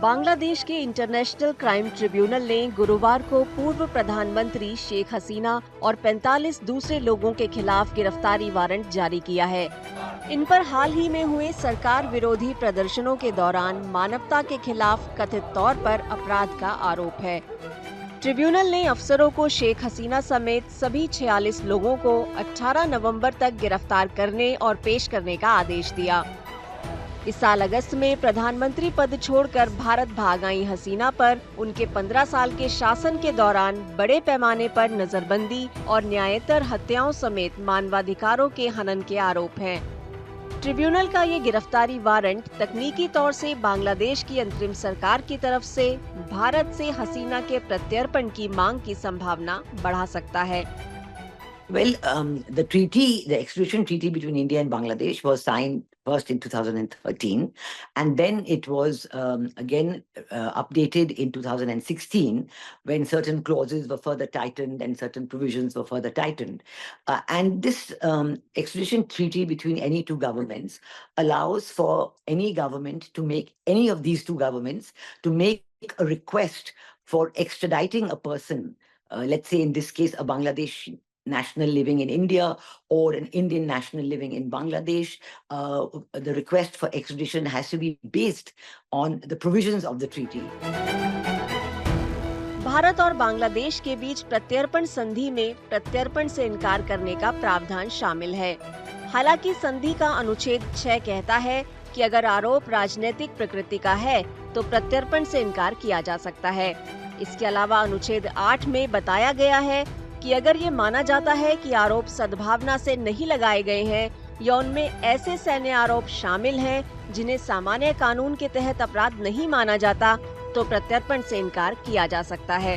बांग्लादेश के international crime tribunal ने गुरुवार को पूर्व प्रधानमंत्री शेख हसीना और 45 दूसरे लोगों के खिलाफ गिरफ्तारी वारंट जारी किया है। इन पर हाल ही में हुए सरकार विरोधी प्रदर्शनों के दौरान मानवता के खिलाफ कथित तौर पर अपराध का आरोप है। ट्रिब्यूनल ने अफसरों को शेख हसीना समेत सभी 46 लोगों को 18 नवंबर तक गिरफ्तार करने और पेश करने का आदेश दिया। इस साल अगस्त में प्रधानमंत्री पद छोड़कर भारत भाग आई हसीना पर उनके 15 साल के शासन के दौरान बड़े पैमाने पर नजरबंदी और न्यायेतर हत्याओं समेत मानवाधिकारों के हनन के आरोप हैं। ट्रिब्यूनल का ये गिरफ्तारी वारंट तकनीकी तौर से बांग्लादेश की अंतरिम सरकार की तरफ से भारत से हसीना के प्रत्यर्पण की मांग की संभावना बढ़ा सकता है। Well, the extradition treaty between India and Bangladesh was signed first in 2013, and then it was again updated in 2016 when certain clauses were further tightened and certain provisions were further tightened. And this extradition treaty between any two governments allows for any government to make any of these two governments to make a request for extraditing a person, let's say in this case a Bangladeshi national living in India or an Indian national living in Bangladesh. The request for extradition has to be based on the provisions of the treaty. Bharat और बांग्लादेश के बीच प्रत्यर्पण संधि में प्रत्यर्पण से इनकार करने का प्रावधान शामिल है। हालांकि संधि का अनुच्छेद 6 कहता है कि अगर आरोप राजनीतिक प्रकृति का है तो प्रत्यर्पण से इनकार किया जा सकता है। इसके अलावा अनुच्छेद 8 में बताया गया है कि अगर ये माना जाता है कि आरोप सद्भावना से नहीं लगाए गए हैं या उनमें ऐसे सैन्य आरोप शामिल हैं जिन्हें सामान्य कानून के तहत अपराध नहीं माना जाता, तो प्रत्यर्पण से इनकार किया जा सकता है।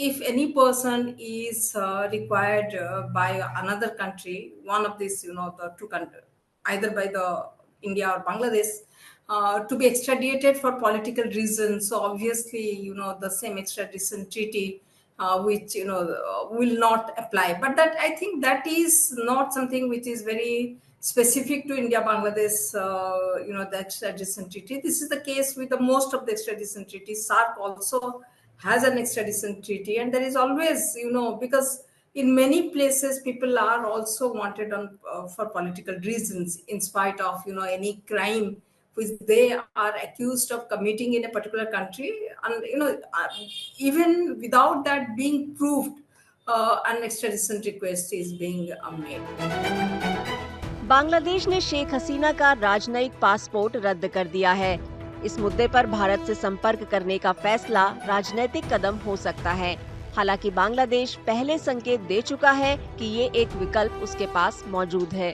If any person is required by another country, one of these, the two countries, either by the India or Bangladesh, to be extradited for political reasons, so obviously, the same extradition treaty which will not apply. But that, I think, that is not something which is very specific to India, Bangladesh. The extradition treaty. This is the case with the most of the extradition treaties. SARC also has an extradition treaty, and there is always, because in many places people are also wanted on for political reasons, in spite of any crime which they are accused of committing in a particular country, and even without that being proved, an extradition request is being made. Bangladesh ने शेख हसीना का राजनयिक passport रद्द कर दिया है। इस मुद्दे पर भारत से संपर्क करने का फैसला राजनीतिक कदम हो सकता है। हालांकि बांग्लादेश पहले संकेत दे चुका है कि ये एक विकल्प उसके पास मौजूद है।